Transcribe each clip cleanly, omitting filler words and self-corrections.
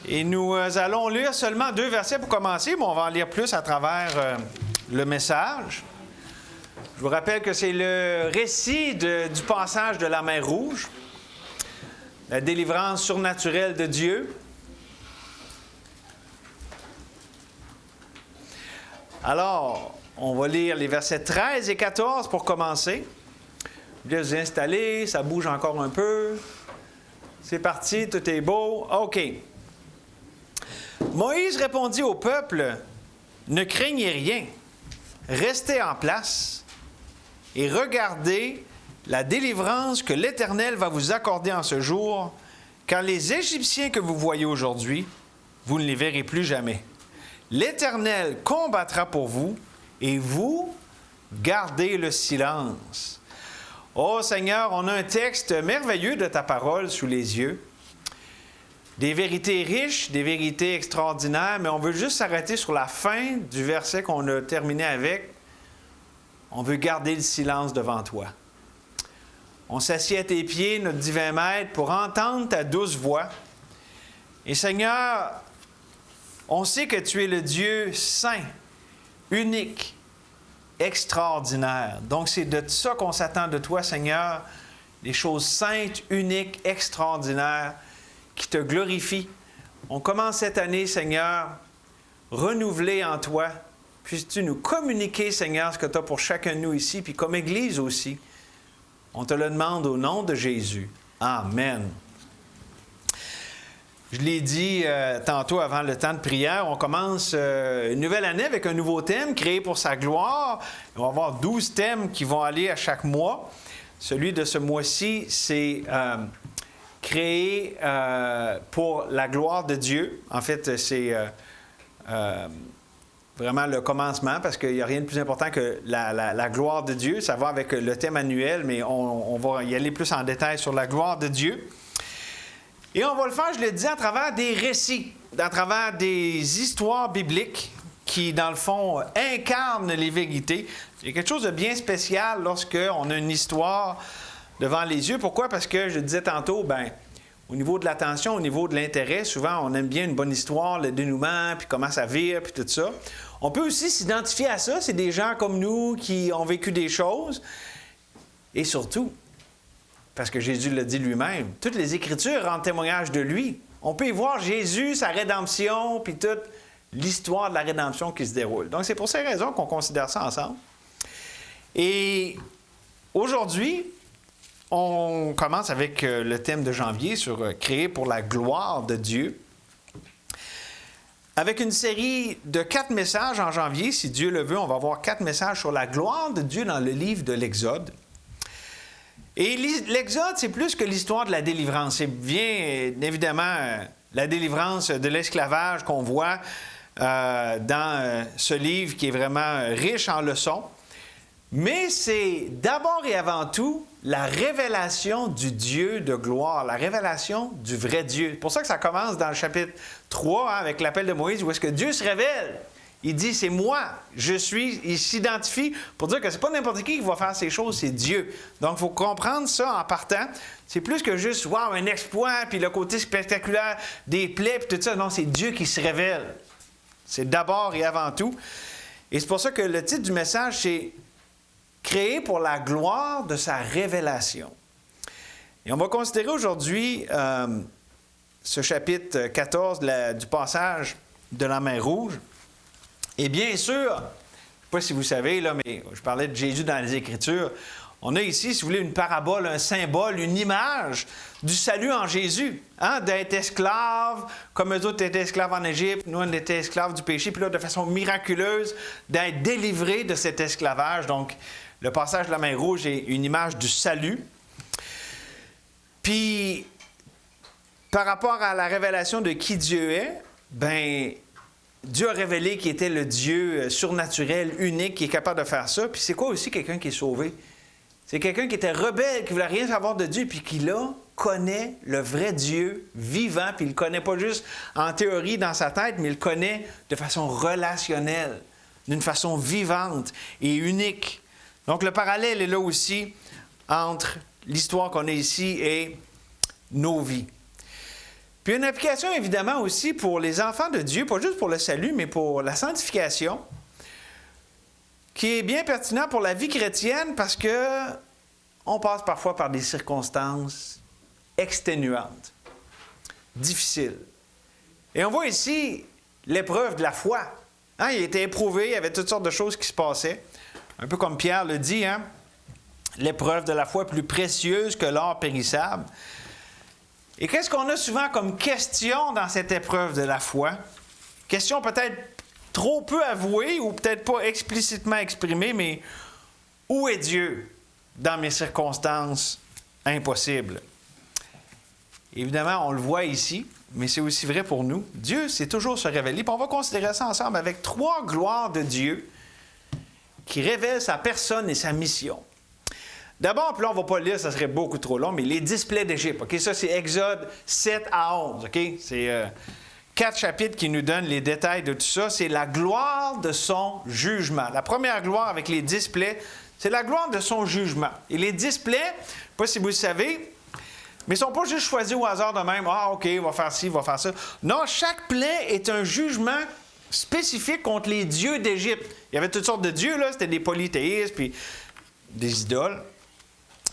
Et nous allons lire seulement 2 versets pour commencer, mais on va en lire plus à travers le message. Je vous rappelle que c'est le récit du passage de la mer Rouge, la délivrance surnaturelle de Dieu. Alors, on va lire les versets 13 et 14 pour commencer. Vous vous installer, ça bouge encore un peu. C'est parti, tout est beau. OK. Moïse répondit au peuple, « Ne craignez rien, restez en place et regardez la délivrance que l'Éternel va vous accorder en ce jour, car les Égyptiens que vous voyez aujourd'hui, vous ne les verrez plus jamais. L'Éternel combattra pour vous et vous gardez le silence. » Oh Seigneur, on a un texte merveilleux de ta parole sous les yeux. Des vérités riches, des vérités extraordinaires, mais on veut juste s'arrêter sur la fin du verset qu'on a terminé avec. On veut garder le silence devant toi. On s'assied à tes pieds, notre divin Maître, pour entendre ta douce voix. Et Seigneur, on sait que tu es le Dieu saint, unique, extraordinaire. Donc c'est de ça qu'on s'attend de toi, Seigneur, des choses saintes, uniques, extraordinaires, qui te glorifie. On commence cette année, Seigneur, renouvelé en toi. Puisses-tu nous communiquer, Seigneur, ce que tu as pour chacun de nous ici, puis comme Église aussi. On te le demande au nom de Jésus. Amen. Je l'ai dit tantôt avant le temps de prière, on commence une nouvelle année avec un nouveau thème, créé pour sa gloire. On va avoir 12 thèmes qui vont aller à chaque mois. Celui de ce mois-ci, c'est créé pour la gloire de Dieu. En fait, c'est vraiment le commencement, parce qu'il n'y a rien de plus important que la gloire de Dieu. Ça va avec le thème annuel, mais on va y aller plus en détail sur la gloire de Dieu. Et on va le faire, je le dis, à travers des récits, à travers des histoires bibliques qui, dans le fond, incarnent les vérités. Il y a quelque chose de bien spécial lorsqu'on a une histoire devant les yeux. Pourquoi? Parce que, je le disais tantôt, au niveau de l'attention, au niveau de l'intérêt, souvent, on aime bien une bonne histoire, le dénouement, puis comment ça vire, puis tout ça. On peut aussi s'identifier à ça. C'est des gens comme nous qui ont vécu des choses. Et surtout, parce que Jésus l'a dit lui-même, toutes les Écritures rendent témoignage de lui. On peut y voir Jésus, sa rédemption, puis toute l'histoire de la rédemption qui se déroule. Donc, c'est pour ces raisons qu'on considère ça ensemble. Et aujourd'hui, on commence avec le thème de janvier sur créer pour la gloire de Dieu. Avec une série de 4 messages en janvier, si Dieu le veut, on va avoir 4 messages sur la gloire de Dieu dans le livre de l'Exode. Et l'Exode, c'est plus que l'histoire de la délivrance. C'est bien évidemment la délivrance de l'esclavage qu'on voit dans ce livre qui est vraiment riche en leçons. Mais c'est d'abord et avant tout la révélation du Dieu de gloire, la révélation du vrai Dieu. C'est pour ça que ça commence dans le chapitre 3 avec l'appel de Moïse, où est-ce que Dieu se révèle. Il dit, c'est moi, je suis, il s'identifie pour dire que c'est pas n'importe qui va faire ces choses, c'est Dieu. Donc, il faut comprendre ça en partant. C'est plus que juste, wow, un exploit, puis le côté spectaculaire des plaies, puis tout ça. Non, c'est Dieu qui se révèle. C'est d'abord et avant tout. Et c'est pour ça que le titre du message, c'est « Créer pour la gloire de sa révélation ». Et on va considérer aujourd'hui ce chapitre 14 du passage de la mer Rouge. Et bien sûr, je ne sais pas si vous savez, là, mais je parlais de Jésus dans les Écritures. On a ici, si vous voulez, une parabole, un symbole, une image du salut en Jésus. D'être esclave, comme eux autres étaient esclaves en Égypte, nous on était esclaves du péché, puis là, de façon miraculeuse, d'être délivrés de cet esclavage. Donc, le passage de la mer Rouge est une image du salut. Puis, par rapport à la révélation de qui Dieu est, Dieu a révélé qu'il était le Dieu surnaturel, unique, qui est capable de faire ça. Puis c'est quoi aussi quelqu'un qui est sauvé? C'est quelqu'un qui était rebelle, qui ne voulait rien savoir de Dieu, puis qui, là, connaît le vrai Dieu vivant, puis il ne le connaît pas juste en théorie dans sa tête, mais il le connaît de façon relationnelle, d'une façon vivante et unique. Donc le parallèle est là aussi entre l'histoire qu'on a ici et nos vies. Puis une application, évidemment, aussi pour les enfants de Dieu, pas juste pour le salut, mais pour la sanctification, qui est bien pertinent pour la vie chrétienne parce que on passe parfois par des circonstances exténuantes, difficiles. Et on voit ici l'épreuve de la foi. Hein, il était éprouvé, il y avait toutes sortes de choses qui se passaient. Un peu comme Pierre le dit, hein? L'épreuve de la foi est plus précieuse que l'or périssable. Et qu'est-ce qu'on a souvent comme question dans cette épreuve de la foi? Question peut-être trop peu avouée ou peut-être pas explicitement exprimée, mais où est Dieu dans mes circonstances impossibles? Évidemment, on le voit ici, mais c'est aussi vrai pour nous. Dieu sait toujours se révéler. Puis on va considérer ça ensemble avec 3 gloires de Dieu qui révèlent sa personne et sa mission. D'abord, puis là, on ne va pas le lire, ça serait beaucoup trop long, mais les 10 plaies d'Égypte. OK? Ça, c'est Exode 7 à 11. OK? C'est 4 chapitres qui nous donnent les détails de tout ça. C'est la gloire de son jugement. La première gloire avec les 10 plaies, c'est la gloire de son jugement. Et les 10 plaies, je ne sais pas si vous le savez, mais ils ne sont pas juste choisis au hasard de même. Ah, OK, on va faire ci, on va faire ça. Non, chaque plaie est un jugement spécifique contre les dieux d'Égypte. Il y avait toutes sortes de dieux, là. C'était des polythéistes, puis des idoles.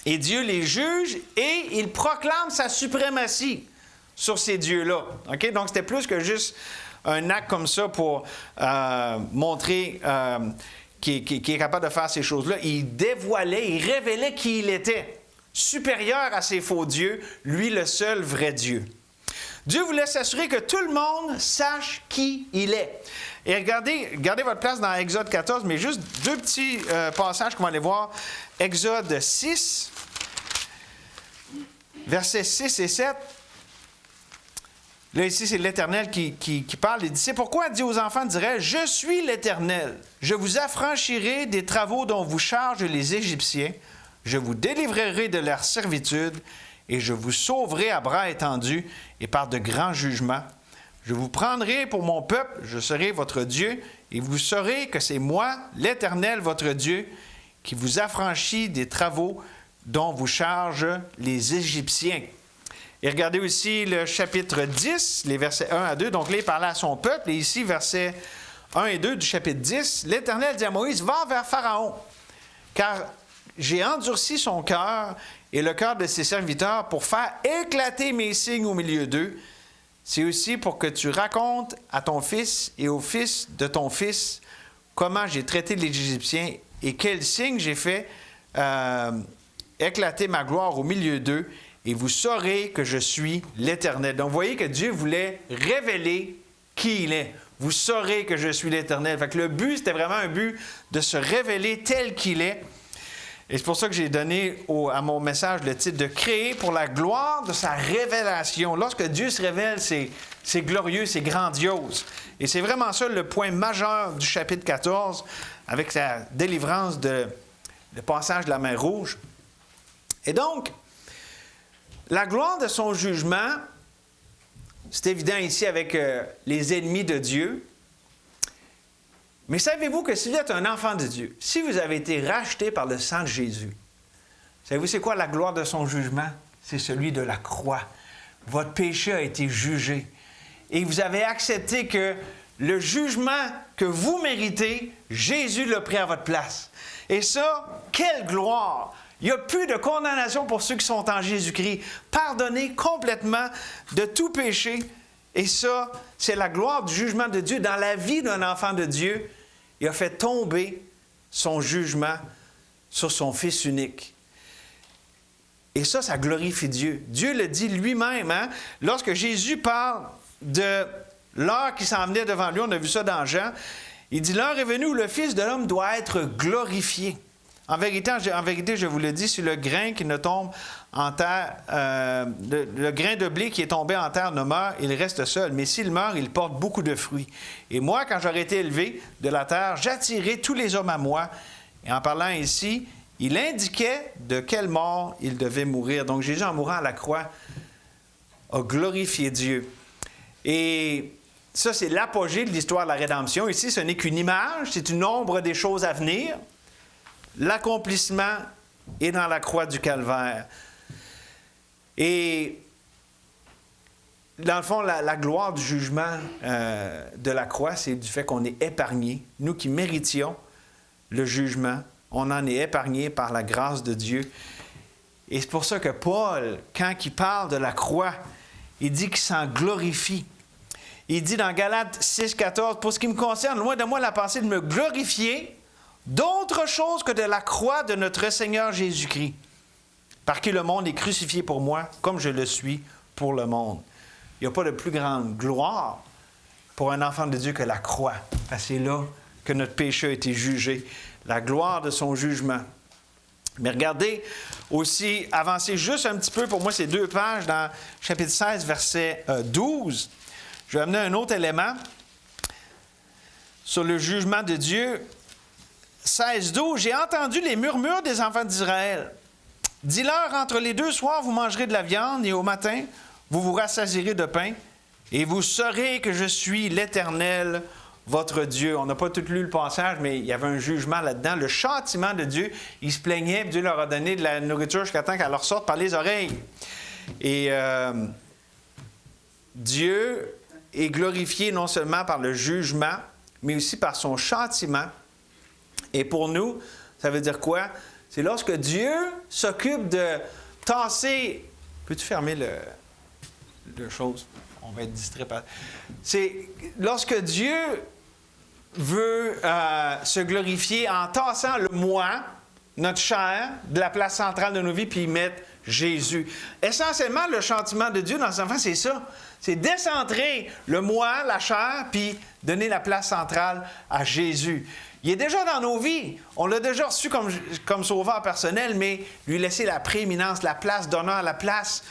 Et Dieu les juge et il proclame sa suprématie sur ces dieux-là. OK? Donc, c'était plus que juste un acte comme ça pour montrer qu'il est capable de faire ces choses-là. Il dévoilait, il révélait qui il était. Supérieur à ces faux dieux, lui le seul vrai Dieu. Dieu voulait s'assurer que tout le monde sache qui il est. Et gardez votre place dans Exode 14, mais juste 2 petits passages qu'on va aller voir. Exode 6, versets 6 et 7. Là, ici, c'est l'Éternel qui parle. Il dit, c'est pourquoi dit aux enfants d'Israël, je suis l'Éternel. Je vous affranchirai des travaux dont vous chargent les Égyptiens. Je vous délivrerai de leur servitude et je vous sauverai à bras étendus et par de grands jugements. Je vous prendrai pour mon peuple, je serai votre Dieu, et vous saurez que c'est moi, l'Éternel, votre Dieu, qui vous affranchit des travaux dont vous chargent les Égyptiens. Et regardez aussi le chapitre 10, les versets 1 à 2. Donc là, il parlait à son peuple, et ici, versets 1 et 2 du chapitre 10, l'Éternel dit à Moïse, va vers Pharaon, car j'ai endurci son cœur et le cœur de ses serviteurs pour faire éclater mes signes au milieu d'eux. C'est aussi pour que tu racontes à ton fils et au fils de ton fils comment j'ai traité les Égyptiens et quels signes j'ai fait éclater ma gloire au milieu d'eux, et vous saurez que je suis l'Éternel. Donc, vous voyez que Dieu voulait révéler qui il est. Vous saurez que je suis l'Éternel. Fait que le but, c'était vraiment un but de se révéler tel qu'il est. Et c'est pour ça que j'ai donné à mon message le titre de « Créer pour la gloire de sa révélation ». Lorsque Dieu se révèle, c'est glorieux, c'est grandiose. Et c'est vraiment ça le point majeur du chapitre 14, avec la délivrance le passage de la mer Rouge. Et donc, la gloire de son jugement, c'est évident ici avec les ennemis de Dieu. Mais savez-vous que si vous êtes un enfant de Dieu, si vous avez été racheté par le sang de Jésus, savez-vous c'est quoi la gloire de son jugement? C'est celui de la croix. Votre péché a été jugé. Et vous avez accepté que le jugement que vous méritez, Jésus l'a pris à votre place. Et ça, quelle gloire! Il n'y a plus de condamnation pour ceux qui sont en Jésus-Christ. Pardonnés complètement de tout péché. Et ça, c'est la gloire du jugement de Dieu dans la vie d'un enfant de Dieu. Il a fait tomber son jugement sur son Fils unique. Et ça glorifie Dieu. Dieu le dit lui-même. Hein? Lorsque Jésus parle de l'heure qui s'en venait devant lui, on a vu ça dans Jean, il dit, l'heure est venue où le Fils de l'homme doit être glorifié. En vérité, je vous le dis, si le grain qui ne tombe en terre, le grain de blé qui est tombé en terre ne meurt, il reste seul. Mais s'il meurt, il porte beaucoup de fruits. Et moi, quand j'aurai été élevé de la terre, j'attirerai tous les hommes à moi. Et en parlant ici, il indiquait de quelle mort il devait mourir. Donc Jésus, en mourant à la croix, a glorifié Dieu. Et ça, c'est l'apogée de l'histoire de la rédemption. Ici, ce n'est qu'une image, c'est une ombre des choses à venir. L'accomplissement est dans la croix du Calvaire. Et dans le fond, la gloire du jugement de la croix, c'est du fait qu'on est épargné. Nous qui méritions le jugement, on en est épargné par la grâce de Dieu. Et c'est pour ça que Paul, quand il parle de la croix, il dit qu'il s'en glorifie. Il dit dans Galates 6,14, « Pour ce qui me concerne, loin de moi la pensée de me glorifier d'autre chose que de la croix de notre Seigneur Jésus-Christ, par qui le monde est crucifié pour moi, comme je le suis pour le monde. » Il n'y a pas de plus grande gloire pour un enfant de Dieu que la croix. Parce que c'est là que notre péché a été jugé. La gloire de son jugement. Mais regardez aussi, avancez juste un petit peu, pour moi c'est 2 pages, dans chapitre 16, verset 12. Je vais amener un autre élément sur le jugement de Dieu. 16, 12, « J'ai entendu les murmures des enfants d'Israël. Dis-leur, entre les 2 soirs, vous mangerez de la viande, et au matin, vous vous rassasierez de pain, et vous saurez que je suis l'Éternel, votre Dieu. » On n'a pas tout lu le passage, mais il y avait un jugement là-dedans. Le châtiment de Dieu, ils se plaignaient, Dieu leur a donné de la nourriture jusqu'à temps qu'elle leur sorte par les oreilles. Et Dieu est glorifié non seulement par le jugement, mais aussi par son châtiment. Et pour nous, ça veut dire quoi? C'est lorsque Dieu s'occupe de tasser... Peux-tu fermer le chose? On va être distrait par... C'est lorsque Dieu veut se glorifier en tassant le moi, notre chair, de la place centrale de nos vies, puis y mettre Jésus. Essentiellement, le châtiment de Dieu dans ses enfants, c'est ça. C'est décentrer le moi, la chair, puis donner la place centrale à Jésus. Il est déjà dans nos vies. On l'a déjà reçu comme sauveur personnel, mais lui laisser la prééminence, la place d'honneur, la place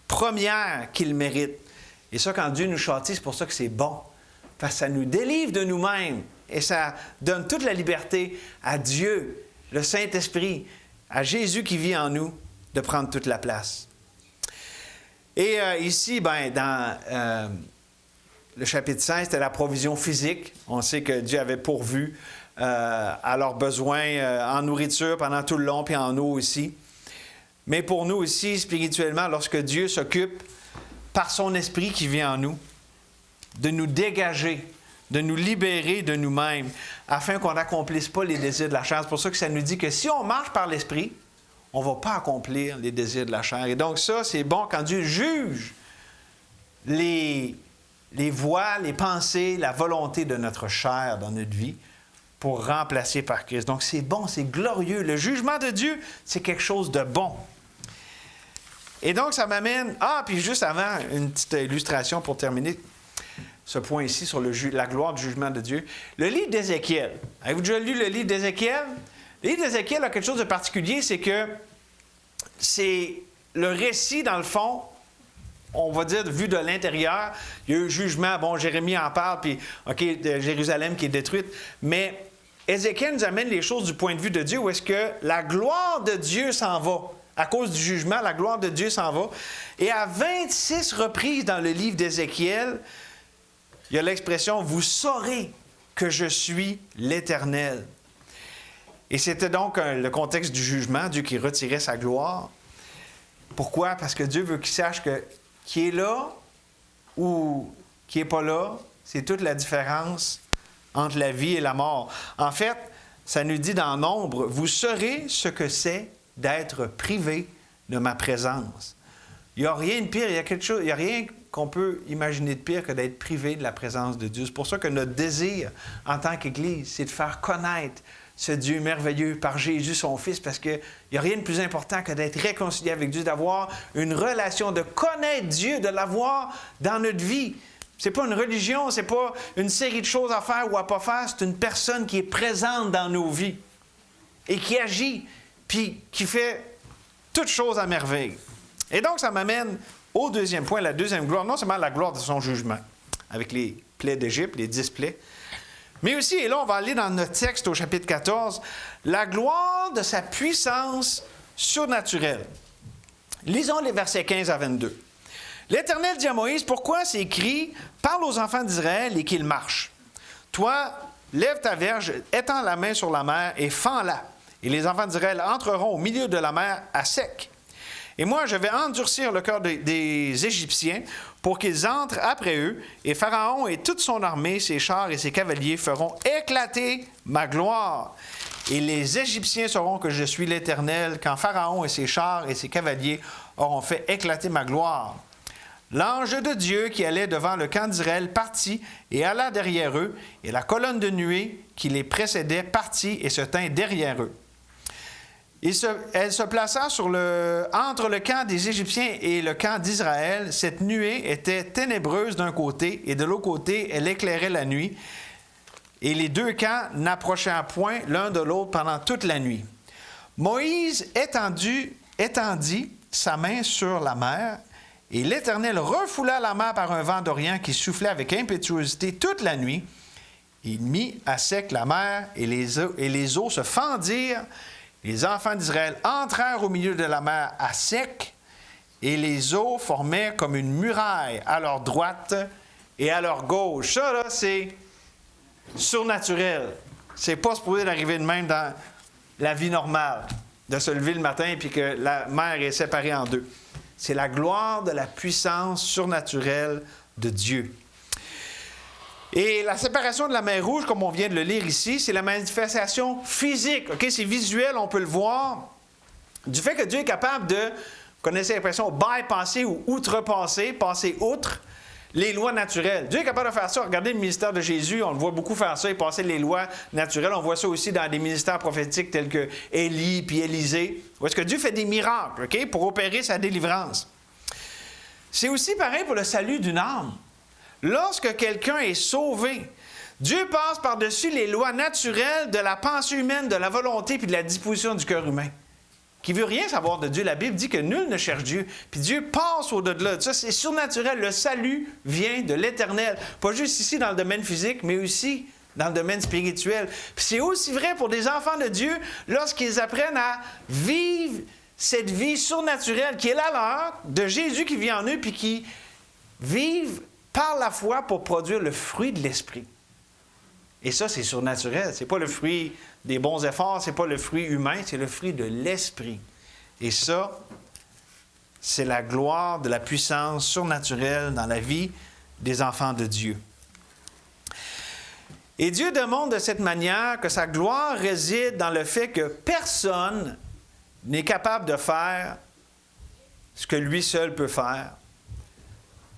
première qu'il mérite. Et ça, quand Dieu nous châtie, c'est pour ça que c'est bon. Parce que ça nous délivre de nous-mêmes et ça donne toute la liberté à Dieu, le Saint-Esprit, à Jésus qui vit en nous, de prendre toute la place. Et ici, dans le chapitre 16, c'était la provision physique. On sait que Dieu avait pourvu à leurs besoins en nourriture pendant tout le long, puis en eau aussi. Mais pour nous aussi, spirituellement, lorsque Dieu s'occupe, par son Esprit qui vit en nous, de nous dégager, de nous libérer de nous-mêmes, afin qu'on n'accomplisse pas les désirs de la chair. C'est pour ça que ça nous dit que si on marche par l'Esprit, on ne va pas accomplir les désirs de la chair. Et donc ça, c'est bon quand Dieu juge les voies, les pensées, la volonté de notre chair dans notre vie pour remplacer par Christ. Donc c'est bon, c'est glorieux. Le jugement de Dieu, c'est quelque chose de bon. Et donc ça m'amène... puis juste avant, une petite illustration pour terminer ce point ici sur la gloire du jugement de Dieu. Le livre d'Ézéchiel. Avez-vous déjà lu le livre d'Ézéchiel? Le livre d'Ézéchiel a quelque chose de particulier, c'est que c'est le récit, dans le fond, on va dire, vu de l'intérieur. Il y a eu le jugement, Jérémie en parle, puis, de Jérusalem qui est détruite. Mais Ézéchiel nous amène les choses du point de vue de Dieu, où est-ce que la gloire de Dieu s'en va. À cause du jugement, la gloire de Dieu s'en va. Et à 26 reprises dans le livre d'Ézéchiel, il y a l'expression « Vous saurez que je suis l'Éternel ». Et c'était donc le contexte du jugement, Dieu qui retirait sa gloire. Pourquoi? Parce que Dieu veut qu'il sache que qui est là ou qui n'est pas là, c'est toute la différence entre la vie et la mort. En fait, ça nous dit dans Nombre, « Vous saurez ce que c'est d'être privé de ma présence. » Il n'y a rien de pire, il n'y a rien qu'on peut imaginer de pire que d'être privé de la présence de Dieu. C'est pour ça que notre désir en tant qu'Église, c'est de faire connaître ce Dieu merveilleux par Jésus, son Fils, parce qu'il n'y a rien de plus important que d'être réconcilié avec Dieu, d'avoir une relation, de connaître Dieu, de l'avoir dans notre vie. Ce n'est pas une religion, ce n'est pas une série de choses à faire ou à ne pas faire, c'est une personne qui est présente dans nos vies et qui agit, puis qui fait toutes choses à merveille. Et donc, ça m'amène au deuxième point, la deuxième gloire, non seulement la gloire de son jugement, avec les plaies d'Égypte, les 10 plaies, mais aussi, et là, on va aller dans notre texte au chapitre 14, la gloire de sa puissance surnaturelle. Lisons les versets 15 à 22. L'Éternel dit à Moïse, « Pourquoi c'est écrit, parle aux enfants d'Israël et qu'ils marchent. Toi, lève ta verge, étends la main sur la mer et fends-la. Et les enfants d'Israël entreront au milieu de la mer à sec. Et moi, je vais endurcir le cœur des Égyptiens pour qu'ils entrent après eux, et Pharaon et toute son armée, ses chars et ses cavaliers feront éclater ma gloire. Et les Égyptiens sauront que je suis l'Éternel quand Pharaon et ses chars et ses cavaliers auront fait éclater ma gloire. » L'ange de Dieu qui allait devant le camp d'Israël partit et alla derrière eux, et la colonne de nuée qui les précédait partit et se tint derrière eux. Elle se plaça entre le camp des Égyptiens et le camp d'Israël. Cette nuée était ténébreuse d'un côté, et de l'autre côté, elle éclairait la nuit. Et les deux camps n'approchaient point l'un de l'autre pendant toute la nuit. Moïse étendit sa main sur la mer, et l'Éternel refoula la mer par un vent d'Orient qui soufflait avec impétuosité toute la nuit. Il mit à sec la mer, et les eaux se fendirent. Les enfants d'Israël entrèrent au milieu de la mer à sec, et les eaux formaient comme une muraille à leur droite et à leur gauche. Ça, là, c'est surnaturel. C'est pas supposé d'arriver de même dans la vie normale, de se lever le matin et puis que la mer est séparée en deux. C'est la gloire de la puissance surnaturelle de Dieu. Et la séparation de la mer Rouge, comme on vient de le lire ici, c'est la manifestation physique. Okay? C'est visuel, on peut le voir. Du fait que Dieu est capable de, vous connaissez l'expression, bypasser ou outrepasser, passer outre les lois naturelles. Dieu est capable de faire ça. Regardez le ministère de Jésus, on le voit beaucoup faire ça et passer les lois naturelles. On voit ça aussi dans des ministères prophétiques tels que Élie puis Élisée, où est-ce que Dieu fait des miracles, okay, pour opérer sa délivrance. C'est aussi pareil pour le salut d'une âme. Lorsque quelqu'un est sauvé, Dieu passe par-dessus les lois naturelles de la pensée humaine, de la volonté puis de la disposition du cœur humain. Qui ne veut rien savoir de Dieu. La Bible dit que nul ne cherche Dieu. Puis Dieu passe au-delà de ça. C'est surnaturel. Le salut vient de l'Éternel. Pas juste ici dans le domaine physique, mais aussi dans le domaine spirituel. Puis c'est aussi vrai pour des enfants de Dieu lorsqu'ils apprennent à vivre cette vie surnaturelle qui est la leur, de Jésus qui vit en eux, puis qui vivent par la foi pour produire le fruit de l'Esprit. Et ça, c'est surnaturel. Ce n'est pas le fruit des bons efforts, ce n'est pas le fruit humain, c'est le fruit de l'Esprit. Et ça, c'est la gloire de la puissance surnaturelle dans la vie des enfants de Dieu. Et Dieu démontre de cette manière que sa gloire réside dans le fait que personne n'est capable de faire ce que lui seul peut faire,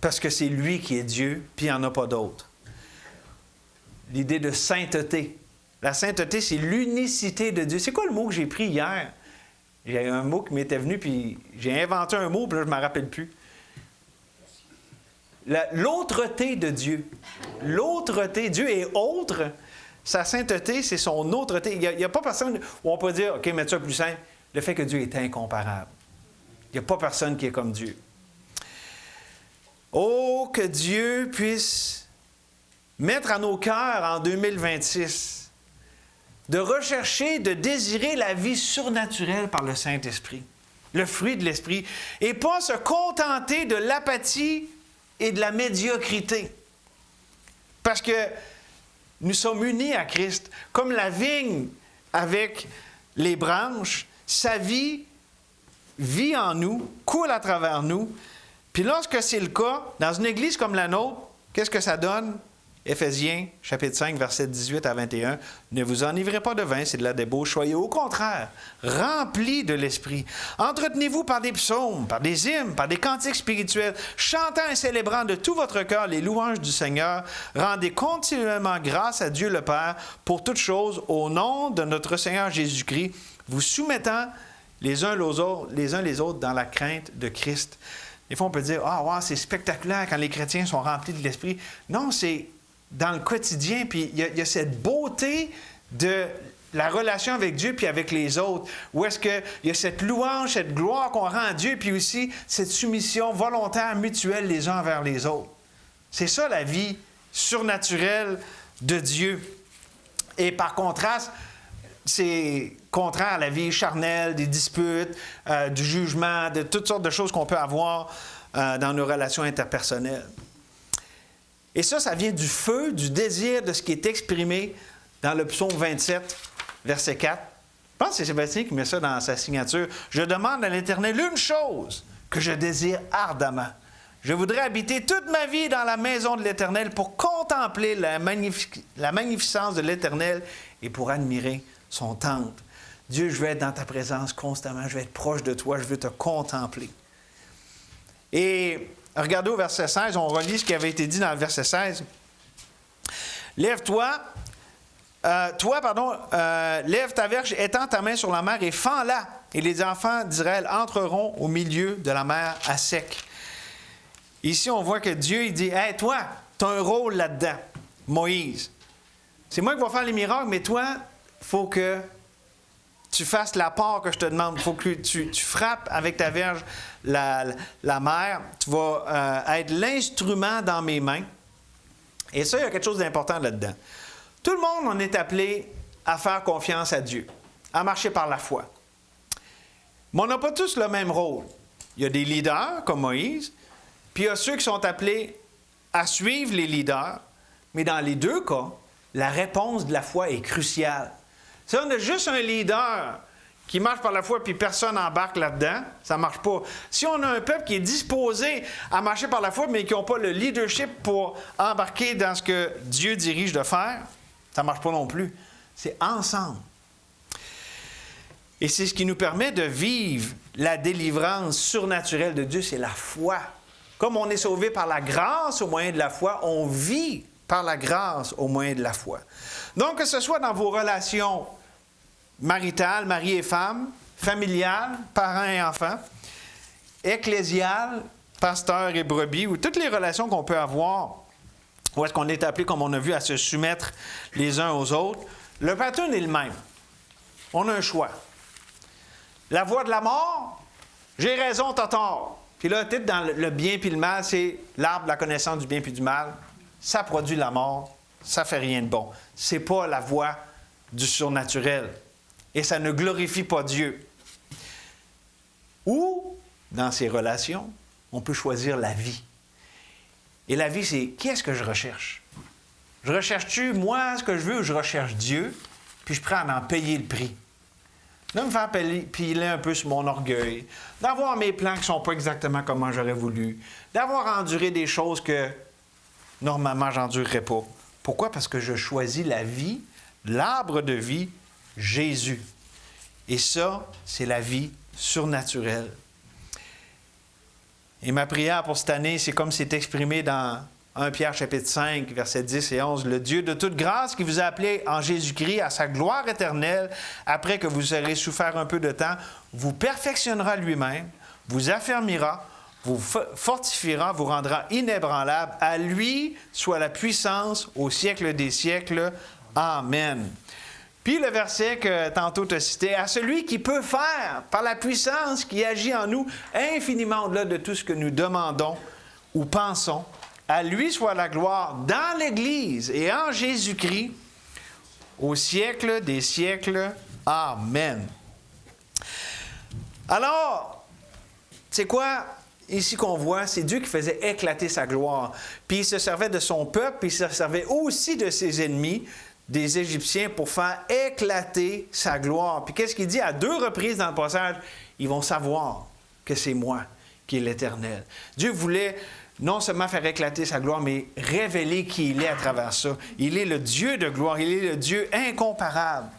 parce que c'est lui qui est Dieu, puis il n'y en a pas d'autre. L'idée de sainteté. La sainteté, c'est l'unicité de Dieu. C'est quoi le mot que j'ai pris hier? Il y a un mot qui m'était venu, puis j'ai inventé un mot, puis là, je ne m'en rappelle plus. L'autreté de Dieu. L'autreté. Dieu est autre. Sa sainteté, c'est son autreté. Il n'y a pas personne où on peut dire, OK, mettre ça plus simple, le fait que Dieu est incomparable. Il n'y a pas personne qui est comme Dieu. Oh, que Dieu puisse mettre à nos cœurs en 2026 de rechercher, de désirer la vie surnaturelle par le Saint-Esprit, le fruit de l'Esprit, et pas se contenter de l'apathie et de la médiocrité. Parce que nous sommes unis à Christ. Comme la vigne avec les branches, sa vie vit en nous, coule à travers nous. Puis lorsque c'est le cas, dans une église comme la nôtre, qu'est-ce que ça donne? Éphésiens, chapitre 5, versets 18 à 21. « Ne vous enivrez pas de vin, c'est de la débauche. Soyez au contraire remplis de l'Esprit. Entretenez-vous par des psaumes, par des hymnes, par des cantiques spirituels, chantant et célébrant de tout votre cœur les louanges du Seigneur. Rendez continuellement grâce à Dieu le Père pour toutes choses, au nom de notre Seigneur Jésus-Christ, vous soumettant les uns les autres dans la crainte de Christ. » Des fois, on peut dire « Ah, wow, c'est spectaculaire quand les chrétiens sont remplis de l'Esprit. » Non, c'est dans le quotidien, puis il y a cette beauté de la relation avec Dieu puis avec les autres, où est-ce qu'il y a cette louange, cette gloire qu'on rend à Dieu, puis aussi cette soumission volontaire, mutuelle les uns envers les autres. C'est ça la vie surnaturelle de Dieu. Et par contraste, c'est contraire à la vie charnelle, des disputes, du jugement, de toutes sortes de choses qu'on peut avoir dans nos relations interpersonnelles. Et ça vient du feu, du désir de ce qui est exprimé dans le psaume 27, verset 4. pense que c'est Sébastien qui met ça dans sa signature. « Je demande à l'Éternel une chose que je désire ardemment. Je voudrais habiter toute ma vie dans la maison de l'Éternel pour contempler la magnificence de l'Éternel et pour admirer son temple. Dieu, je veux être dans ta présence constamment, je veux être proche de toi, je veux te contempler. » Et regardez au verset 16, on relit ce qui avait été dit dans le verset 16. « Lève-toi, lève ta verge, étends ta main sur la mer et fends-la, et les enfants d'Israël entreront au milieu de la mer à sec. » Ici, on voit que Dieu, il dit, « Hey, toi, tu as un rôle là-dedans, Moïse. C'est moi qui vais faire les miracles, mais toi, il faut que tu fasses la part que je te demande. Il faut que tu frappes avec ta verge la mer. Tu vas être l'instrument dans mes mains. » Et ça, il y a quelque chose d'important là-dedans. Tout le monde, on est appelé à faire confiance à Dieu, à marcher par la foi. Mais on n'a pas tous le même rôle. Il y a des leaders, comme Moïse, puis il y a ceux qui sont appelés à suivre les leaders. Mais dans les deux cas, la réponse de la foi est cruciale. Si on a juste un leader qui marche par la foi puis personne n'embarque là-dedans, ça ne marche pas. Si on a un peuple qui est disposé à marcher par la foi mais qui n'ont pas le leadership pour embarquer dans ce que Dieu dirige de faire, ça ne marche pas non plus. C'est ensemble. Et c'est ce qui nous permet de vivre la délivrance surnaturelle de Dieu, c'est la foi. Comme on est sauvé par la grâce au moyen de la foi, on vit par la grâce au moyen de la foi. Donc, que ce soit dans vos relations maritales, mari et femme, familiales, parents et enfants, ecclésiales, pasteurs et brebis, ou toutes les relations qu'on peut avoir, où est-ce qu'on est appelé, comme on a vu, à se soumettre les uns aux autres, le pattern est le même. On a un choix. La voie de la mort, j'ai raison, t'as tort. Puis là, peut-être dans le bien puis le mal, c'est l'arbre de la connaissance du bien puis du mal. Ça produit la mort, ça fait rien de bon. C'est pas la voie du surnaturel. Et ça ne glorifie pas Dieu. Ou, dans ces relations, on peut choisir la vie. Et la vie, c'est qu'est-ce que je recherche? Je recherche-tu, moi, ce que je veux, ou je recherche Dieu, puis je prends à en payer le prix? De me faire piler un peu sur mon orgueil, d'avoir mes plans qui ne sont pas exactement comme j'aurais voulu, d'avoir enduré des choses que normalement, je n'endurerais pas. Pourquoi? Parce que je choisis la vie, l'arbre de vie, Jésus. Et ça, c'est la vie surnaturelle. Et ma prière pour cette année, c'est comme c'est exprimé dans 1 Pierre chapitre 5, versets 10 et 11. « Le Dieu de toute grâce qui vous a appelé en Jésus-Christ à sa gloire éternelle, après que vous aurez souffert un peu de temps, vous perfectionnera lui-même, vous affermira, vous fortifiera, vous rendra inébranlable. À lui soit la puissance au siècle des siècles. Amen. » Puis le verset que tantôt tu as cité, « À celui qui peut faire, par la puissance qui agit en nous, infiniment au-delà de tout ce que nous demandons ou pensons, à lui soit la gloire dans l'Église et en Jésus-Christ, au siècle des siècles. Amen. » Alors, c'est quoi ici qu'on voit? C'est Dieu qui faisait éclater sa gloire. Puis il se servait de son peuple, puis il se servait aussi de ses ennemis, des Égyptiens, pour faire éclater sa gloire. Puis qu'est-ce qu'il dit à 2 reprises dans le passage? Ils vont savoir que c'est moi qui est l'Éternel. Dieu voulait non seulement faire éclater sa gloire, mais révéler qui il est à travers ça. Il est le Dieu de gloire, il est le Dieu incomparable.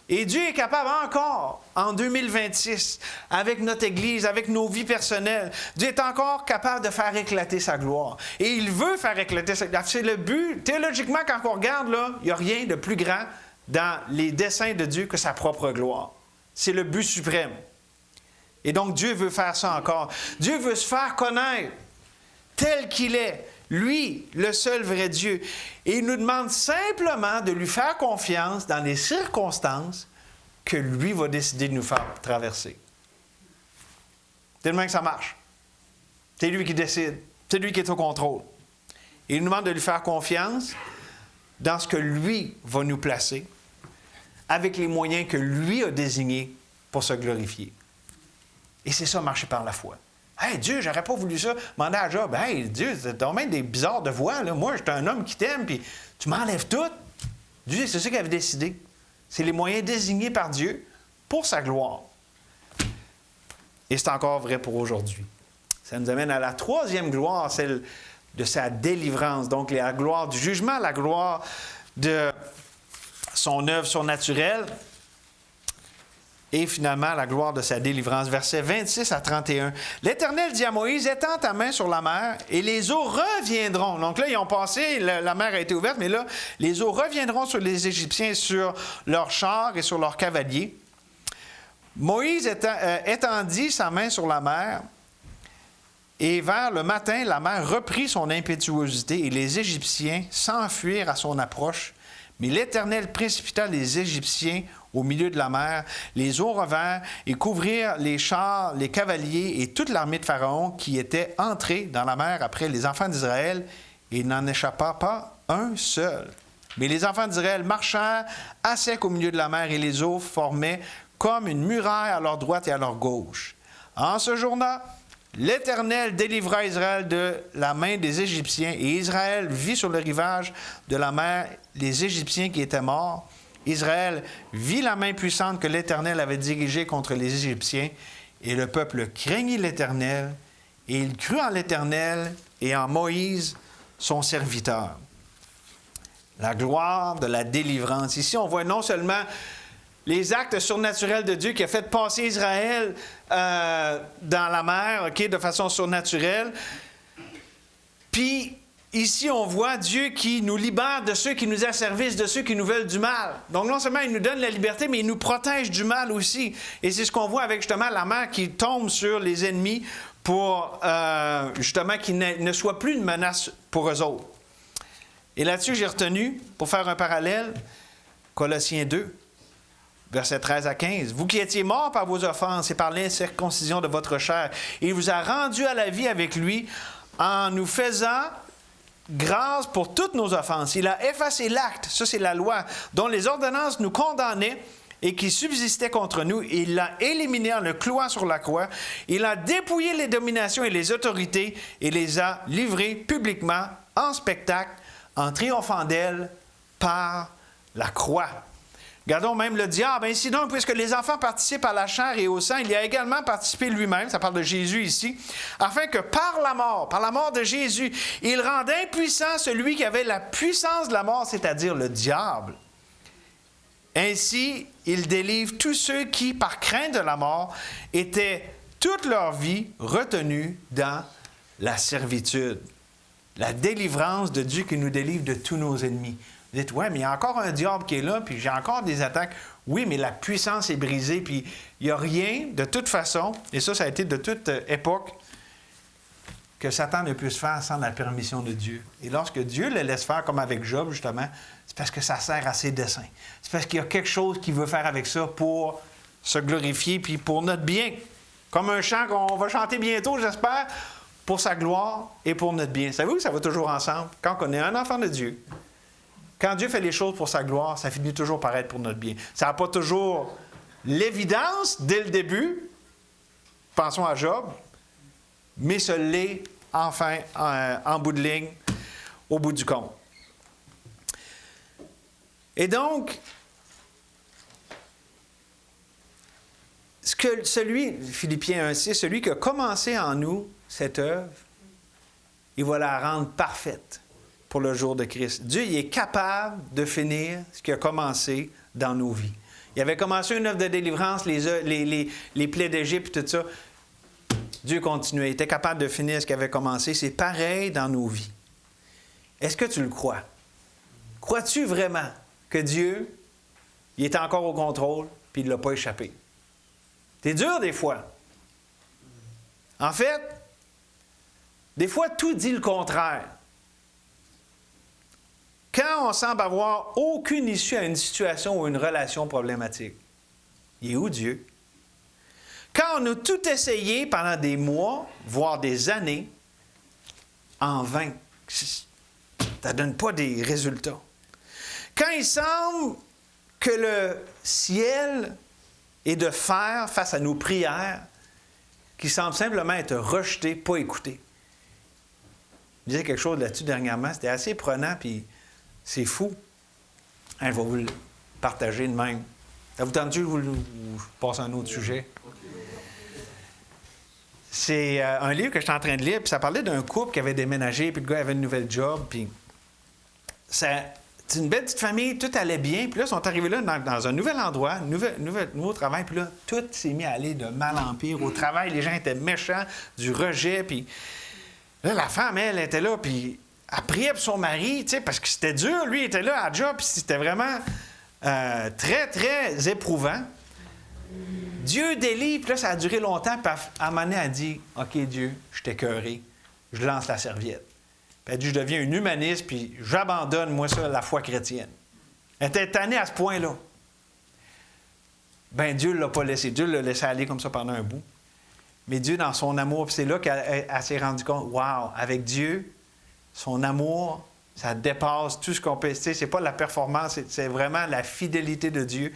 Et Dieu est capable encore, en 2026, avec notre Église, avec nos vies personnelles, Dieu est encore capable de faire éclater sa gloire. Et il veut faire éclater sa gloire. C'est le but. Théologiquement, quand on regarde, là, il n'y a rien de plus grand dans les desseins de Dieu que sa propre gloire. C'est le but suprême. Et donc, Dieu veut faire ça encore. Dieu veut se faire connaître tel qu'il est. Lui, le seul vrai Dieu. Et il nous demande simplement de lui faire confiance dans les circonstances que lui va décider de nous faire traverser. C'est le même que ça marche. C'est lui qui décide. C'est lui qui est au contrôle. Et il nous demande de lui faire confiance dans ce que lui va nous placer, avec les moyens que lui a désignés pour se glorifier. Et c'est ça, marcher par la foi. « Hey, Dieu, j'aurais pas voulu ça. » Demander à Job, « Hey, Dieu, t'as même des bizarres de voix. Là. Moi, je suis un homme qui t'aime, puis tu m'enlèves tout. » Dieu, c'est ça qu'il avait décidé. C'est les moyens désignés par Dieu pour sa gloire. Et c'est encore vrai pour aujourd'hui. Ça nous amène à la troisième gloire, celle de sa délivrance. Donc, la gloire du jugement, la gloire de son œuvre surnaturelle et finalement la gloire de sa délivrance. Versets 26 à 31. L'Éternel dit à Moïse, étends ta main sur la mer et les eaux reviendront. Donc là, ils ont passé, la mer a été ouverte, mais là, les eaux reviendront sur les Égyptiens, sur leurs chars et sur leurs cavaliers. Moïse étendit sa main sur la mer. Et vers le matin, la mer reprit son impétuosité et les Égyptiens s'enfuirent à son approche. Mais l'Éternel précipita les Égyptiens au milieu de la mer. Les eaux revinrent et couvrirent les chars, les cavaliers et toute l'armée de Pharaon qui était entrée dans la mer après les enfants d'Israël. Et il n'en échappa pas un seul. Mais les enfants d'Israël marchèrent à sec au milieu de la mer et les eaux formaient comme une muraille à leur droite et à leur gauche. En ce jour-là, l'Éternel délivra Israël de la main des Égyptiens, et Israël vit sur le rivage de la mer les Égyptiens qui étaient morts. Israël vit la main puissante que l'Éternel avait dirigée contre les Égyptiens, et le peuple craignit l'Éternel, et il crut en l'Éternel et en Moïse, son serviteur. La gloire de la délivrance. Ici, on voit non seulement les actes surnaturels de Dieu qui a fait passer Israël dans la mer, de façon surnaturelle. Puis, ici, on voit Dieu qui nous libère de ceux qui nous asservissent, de ceux qui nous veulent du mal. Donc, non seulement il nous donne la liberté, mais il nous protège du mal aussi. Et c'est ce qu'on voit avec, justement, la mer qui tombe sur les ennemis pour, justement, qu'ils ne soient plus une menace pour eux autres. Et là-dessus, j'ai retenu, pour faire un parallèle, Colossiens 2. Versets 13 à 15. Vous qui étiez morts par vos offenses et par l'incirconcision de votre chair, il vous a rendus à la vie avec lui en nous faisant grâce pour toutes nos offenses. Il a effacé l'acte, ça c'est la loi, dont les ordonnances nous condamnaient et qui subsistait contre nous. Il l'a éliminé en le clouant sur la croix. Il a dépouillé les dominations et les autorités et les a livrées publiquement en spectacle en triomphant d'elles par la croix. Regardons même le diable. Ainsi donc, puisque les enfants participent à la chair et au sang, il y a également participé lui-même, ça parle de Jésus ici, afin que par la mort de Jésus, il rende impuissant celui qui avait la puissance de la mort, c'est-à-dire le diable. Ainsi, il délivre tous ceux qui, par crainte de la mort, étaient toute leur vie retenus dans la servitude. La délivrance de Dieu qui nous délivre de tous nos ennemis. Vous dites, ouais, mais il y a encore un diable qui est là, puis j'ai encore des attaques. Oui, mais la puissance est brisée, puis il n'y a rien, de toute façon, et ça a été de toute époque, que Satan ne puisse faire sans la permission de Dieu. Et lorsque Dieu le laisse faire, comme avec Job, justement, c'est parce que ça sert à ses desseins. C'est parce qu'il y a quelque chose qu'il veut faire avec ça pour se glorifier, puis pour notre bien. Comme un chant qu'on va chanter bientôt, j'espère, pour sa gloire et pour notre bien. Savez-vous que ça va toujours ensemble? Quand on est un enfant de Dieu, quand Dieu fait les choses pour sa gloire, ça finit toujours par être pour notre bien. Ça n'a pas toujours l'évidence dès le début. Pensons à Job. Mais ce l'est enfin en bout de ligne, au bout du compte. Et donc, Philippiens 1,6, celui qui a commencé en nous cette œuvre, il va la rendre parfaite pour le jour de Christ. Dieu, il est capable de finir ce qui a commencé dans nos vies. Il avait commencé une œuvre de délivrance, les plaies d'Égypte, tout ça. Dieu continuait. Il était capable de finir ce qui avait commencé. C'est pareil dans nos vies. Est-ce que tu le crois? Crois-tu vraiment que Dieu, il est encore au contrôle puis il ne l'a pas échappé? C'est dur des fois. En fait, des fois, tout dit le contraire. Quand on semble avoir aucune issue à une situation ou une relation problématique, il est où Dieu? Quand on a tout essayé pendant des mois, voire des années, en vain, ça ne donne pas des résultats. Quand il semble que le ciel est de fer face à nos prières, qui semblent simplement être rejetées, pas écoutées. Je disais quelque chose là-dessus dernièrement, c'était assez prenant, puis c'est fou. Je vais vous partager de même. Ça vous tente-tu ou je passe à un autre sujet? C'est un livre que j'étais en train de lire, puis ça parlait d'un couple qui avait déménagé, puis le gars avait une nouvelle job, puis c'est une belle petite famille, tout allait bien, puis là, ils sont arrivés là dans un nouvel endroit, nouveau travail, puis là, tout s'est mis à aller de mal en pire. Au travail, les gens étaient méchants, du rejet, puis là, la femme, elle était là, puis elle priait pour son mari, tu sais, parce que c'était dur, lui, il était là à la job, puis c'était vraiment très, très éprouvant. Dieu délivre, puis là, ça a duré longtemps, puis à un moment donné, elle a dit, « OK, Dieu, je t'ai écœuré, je lance la serviette. » Puis elle a dit, « Je deviens une humaniste, puis j'abandonne, moi, ça, la foi chrétienne. » Elle était tannée à ce point-là. Bien, Dieu ne l'a pas laissé. Dieu l'a laissé aller comme ça pendant un bout. Mais Dieu, dans son amour, puis c'est là qu'elle s'est rendue compte, « Wow, avec Dieu, son amour, ça dépasse tout ce qu'on peut... » Tu sais, c'est pas la performance, c'est vraiment la fidélité de Dieu.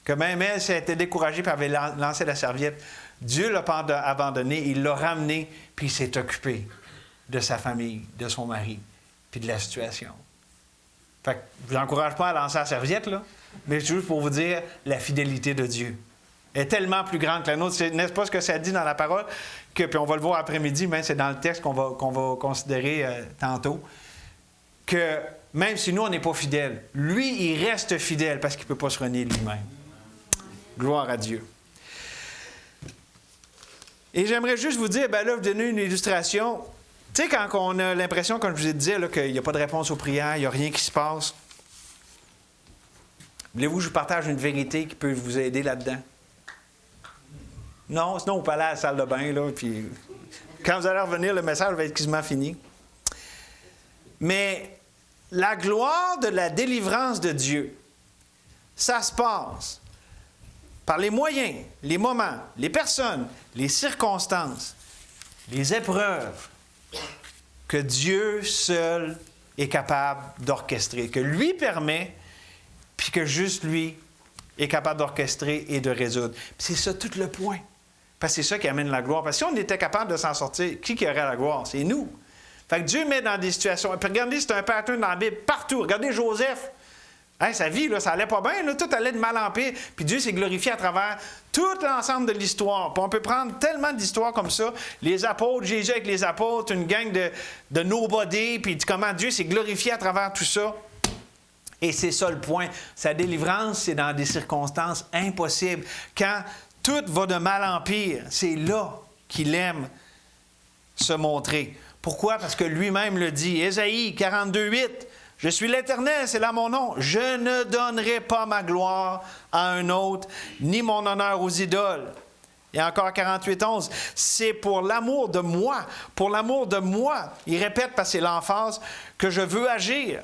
Que même elle s'était découragée et avait lancé la serviette. Dieu l'a pas abandonné, il l'a ramené, puis il s'est occupé de sa famille, de son mari, puis de la situation. Fait que je vous encourage pas à lancer la serviette, là, mais juste pour vous dire la fidélité de Dieu est tellement plus grande que la nôtre. N'est-ce pas ce que ça dit dans la parole? Puis on va le voir après-midi, mais c'est dans le texte qu'on va considérer tantôt, que même si nous, on n'est pas fidèles, lui, il reste fidèle parce qu'il ne peut pas se renier lui-même. Gloire à Dieu. Et j'aimerais juste vous dire, bien là, vous donner une illustration. Tu sais, quand on a l'impression, comme je vous ai dit, là, qu'il n'y a pas de réponse aux prières, il n'y a rien qui se passe. Voulez-vous que je vous partage une vérité qui peut vous aider là-dedans? Non? Sinon, vous pouvez aller à la salle de bain, là, puis quand vous allez revenir, le message va être quasiment fini. Mais la gloire de la délivrance de Dieu, ça se passe par les moyens, les moments, les personnes, les circonstances, les épreuves que Dieu seul est capable d'orchestrer, que lui permet, puis que juste lui est capable d'orchestrer et de résoudre. Puis c'est ça tout le point. Parce que c'est ça qui amène la gloire. Parce que si on était capable de s'en sortir, qui aurait la gloire? C'est nous. Fait que Dieu met dans des situations... Puis regardez, c'est un pattern dans la Bible, partout. Regardez Joseph. Hey, sa vie, là, ça allait pas bien, là, tout allait de mal en pire. Puis Dieu s'est glorifié à travers tout l'ensemble de l'histoire. Puis on peut prendre tellement d'histoires comme ça. Les apôtres, Jésus avec les apôtres, une gang de nobody, puis comment Dieu s'est glorifié à travers tout ça. Et c'est ça le point. Sa délivrance, c'est dans des circonstances impossibles. Quand tout va de mal en pire, c'est là qu'il aime se montrer. Pourquoi? Parce que lui-même le dit. Ésaïe 42:8. Je suis l'Éternel, c'est là mon nom. Je ne donnerai pas ma gloire à un autre, ni mon honneur aux idoles. Et encore 48:11. C'est pour l'amour de moi, il répète parce que c'est l'emphase, que je veux agir.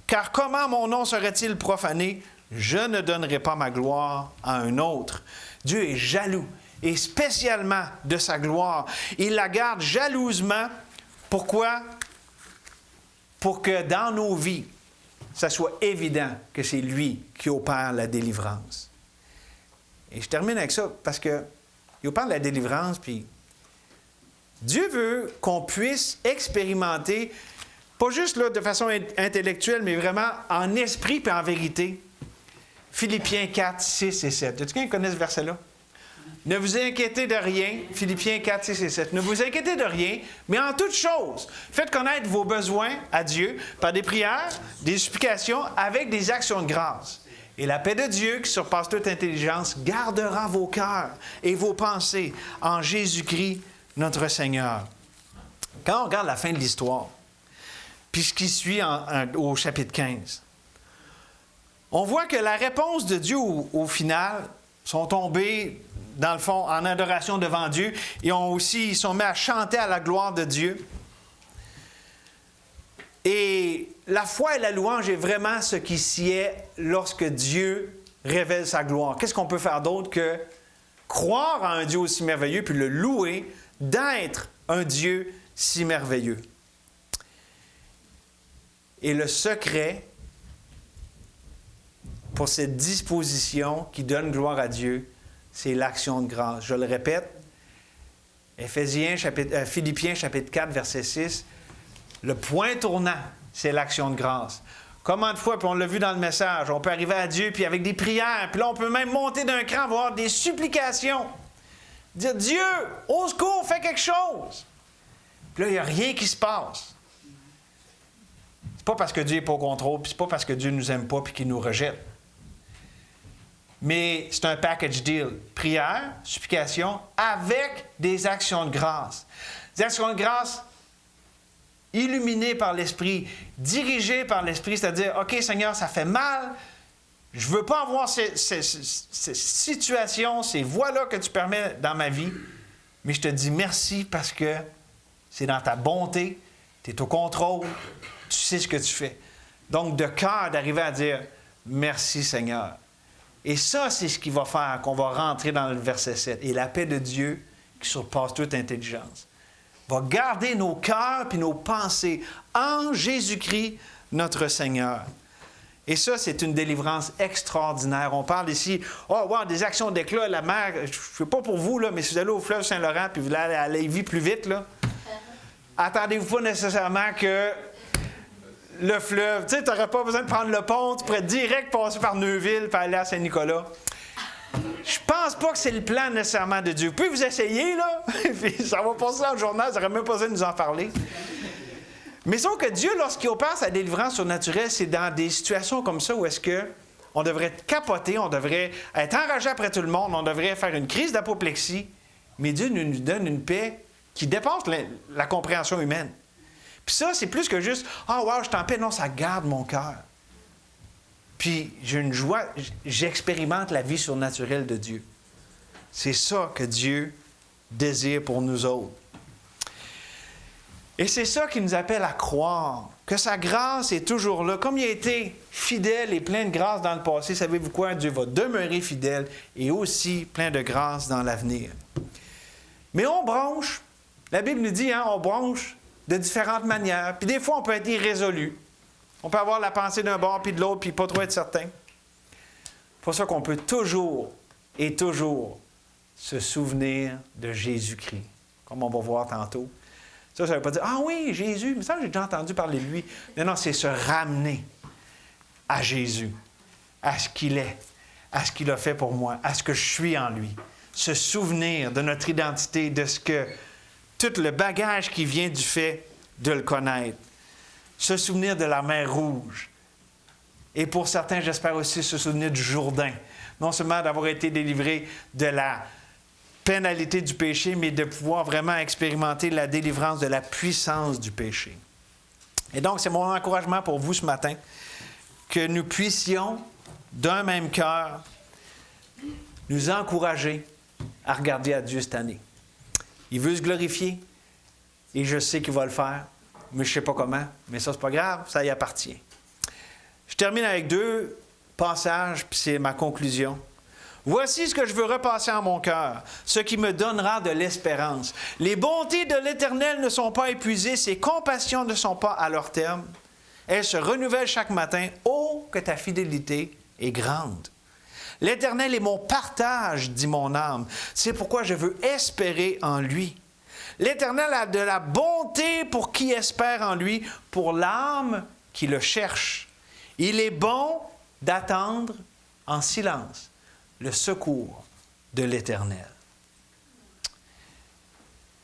Car comment mon nom serait-il profané? Je ne donnerai pas ma gloire à un autre. Dieu est jaloux, et spécialement de sa gloire. Il la garde jalousement. Pourquoi? Pour que dans nos vies, ça soit évident que c'est lui qui opère la délivrance. Et je termine avec ça, parce qu'il opère la délivrance, puis Dieu veut qu'on puisse expérimenter, pas juste là, de façon intellectuelle, mais vraiment en esprit et en vérité. Philippiens 4, 6 et 7. Est-ce quelqu'un qui connaît ce verset-là? Ne vous inquiétez de rien. Philippiens 4, 6 et 7. Ne vous inquiétez de rien, mais en toutes choses, faites connaître vos besoins à Dieu par des prières, des supplications, avec des actions de grâce. Et la paix de Dieu, qui surpasse toute intelligence, gardera vos cœurs et vos pensées en Jésus-Christ, notre Seigneur. Quand on regarde la fin de l'histoire, puis ce qui suit au chapitre 15, on voit que la réponse de Dieu au final sont tombés, dans le fond, en adoration devant Dieu. Ils sont mis à chanter à la gloire de Dieu. Et la foi et la louange est vraiment ce qui sied lorsque Dieu révèle sa gloire. Qu'est-ce qu'on peut faire d'autre que croire à un Dieu aussi merveilleux puis le louer d'être un Dieu si merveilleux? Et le secret pour cette disposition qui donne gloire à Dieu, c'est l'action de grâce. Je le répète, Philippiens chapitre 4, verset 6, le point tournant, c'est l'action de grâce. Combien de fois, puis on l'a vu dans le message, on peut arriver à Dieu, puis avec des prières, puis là, on peut même monter d'un cran, avoir des supplications. Dire, Dieu, au secours, fais quelque chose. Puis là, il n'y a rien qui se passe. C'est pas parce que Dieu n'est pas au contrôle, puis c'est pas parce que Dieu ne nous aime pas, puis qu'il nous rejette. Mais c'est un package deal. Prière, supplication, avec des actions de grâce. Des actions de grâce illuminées par l'Esprit, dirigées par l'Esprit, c'est-à-dire, OK, Seigneur, ça fait mal, je ne veux pas avoir ces situations, ces voies-là que tu permets dans ma vie, mais je te dis merci parce que c'est dans ta bonté, tu es au contrôle, tu sais ce que tu fais. Donc, de cœur, d'arriver à dire, merci Seigneur. Et ça, c'est ce qui va faire qu'on va rentrer dans le verset 7. Et la paix de Dieu, qui surpasse toute intelligence, va garder nos cœurs et nos pensées en Jésus-Christ, notre Seigneur. Et ça, c'est une délivrance extraordinaire. On parle ici, des actions d'éclat, la mer, je ne sais pas pour vous, là, mais si vous allez au fleuve Saint-Laurent puis vous allez à Lévis plus vite, là, attendez-vous pas nécessairement que le fleuve, tu sais, tu n'aurais pas besoin de prendre le pont, tu pourrais direct passer par Neuville et aller à Saint-Nicolas. Je pense pas que c'est le plan nécessairement de Dieu. Vous pouvez vous essayer, là, puis ça va passer dans le journal, ça n'aurait même pas besoin de nous en parler. Mais sauf que Dieu, lorsqu'il opère sa délivrance surnaturelle, c'est dans des situations comme ça où est-ce qu'on devrait être capoté, on devrait être enragé après tout le monde, on devrait faire une crise d'apoplexie, mais Dieu nous donne une paix qui dépasse la compréhension humaine. Puis ça, c'est plus que juste « Ah, wow, je t'en paix ». Non, ça garde mon cœur. Puis j'ai une joie, j'expérimente la vie surnaturelle de Dieu. C'est ça que Dieu désire pour nous autres. Et c'est ça qui nous appelle à croire, que sa grâce est toujours là. Comme il a été fidèle et plein de grâce dans le passé, savez-vous quoi? Dieu va demeurer fidèle et aussi plein de grâce dans l'avenir. Mais on bronche. La Bible nous dit, on bronche de différentes manières. Puis des fois, on peut être irrésolu. On peut avoir la pensée d'un bord puis de l'autre, puis pas trop être certain. C'est pour ça qu'on peut toujours et toujours se souvenir de Jésus-Christ, comme on va voir tantôt. Ça ne veut pas dire « Ah oui, Jésus, mais ça, j'ai déjà entendu parler de lui. » Non, c'est se ramener à Jésus, à ce qu'il est, à ce qu'il a fait pour moi, à ce que je suis en lui. Se souvenir de notre identité, de ce que tout le bagage qui vient du fait de le connaître. Se souvenir de la mer Rouge. Et pour certains, j'espère aussi se souvenir du Jourdain. Non seulement d'avoir été délivré de la pénalité du péché, mais de pouvoir vraiment expérimenter la délivrance de la puissance du péché. Et donc, c'est mon encouragement pour vous ce matin, que nous puissions, d'un même cœur, nous encourager à regarder à Dieu cette année. Il veut se glorifier, et je sais qu'il va le faire, mais je ne sais pas comment, mais ça, c'est pas grave, ça y appartient. Je termine avec 2 passages, puis c'est ma conclusion. Voici ce que je veux repasser en mon cœur, ce qui me donnera de l'espérance. Les bontés de l'Éternel ne sont pas épuisées, ses compassions ne sont pas à leur terme. Elles se renouvellent chaque matin. Oh, que ta fidélité est grande. L'Éternel est mon partage, dit mon âme. C'est pourquoi je veux espérer en lui. L'Éternel a de la bonté pour qui espère en lui, pour l'âme qui le cherche. Il est bon d'attendre en silence le secours de l'Éternel.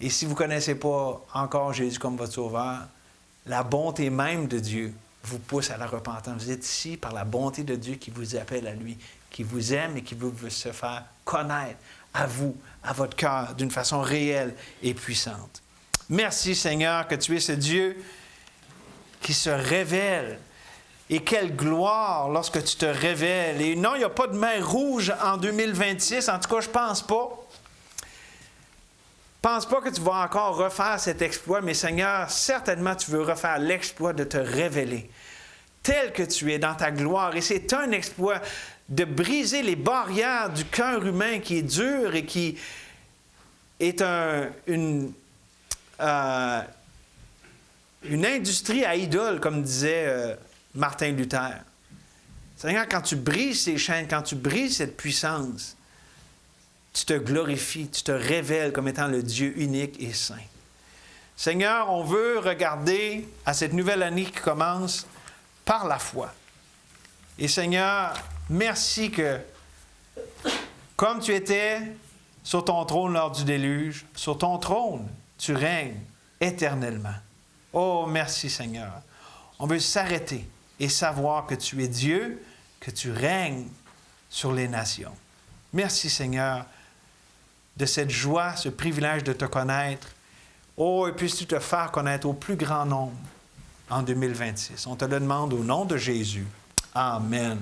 Et si vous ne connaissez pas encore Jésus comme votre sauveur, la bonté même de Dieu vous pousse à la repentance. Vous êtes ici par la bonté de Dieu qui vous appelle à lui, qui vous aime et qui veut se faire connaître à vous, à votre cœur, d'une façon réelle et puissante. Merci Seigneur que tu es ce Dieu qui se révèle. Et quelle gloire lorsque tu te révèles. Et non, il n'y a pas de mer Rouge en 2026. En tout cas, je ne pense pas. Pense pas que tu vas encore refaire cet exploit, mais Seigneur, certainement tu veux refaire l'exploit de te révéler tel que tu es dans ta gloire. Et c'est un exploit de briser les barrières du cœur humain qui est dur et qui est une industrie à idoles, comme disait Martin Luther. Seigneur, quand tu brises ces chaînes, quand tu brises cette puissance, tu te glorifies, tu te révèles comme étant le Dieu unique et saint. Seigneur, on veut regarder à cette nouvelle année qui commence par la foi. Et Seigneur, merci que, comme tu étais sur ton trône lors du déluge, sur ton trône, tu règnes éternellement. Oh, merci Seigneur. On veut s'arrêter et savoir que tu es Dieu, que tu règnes sur les nations. Merci Seigneur de cette joie, ce privilège de te connaître. Oh, et puisses-tu te faire connaître au plus grand nombre en 2026. On te le demande au nom de Jésus. Amen.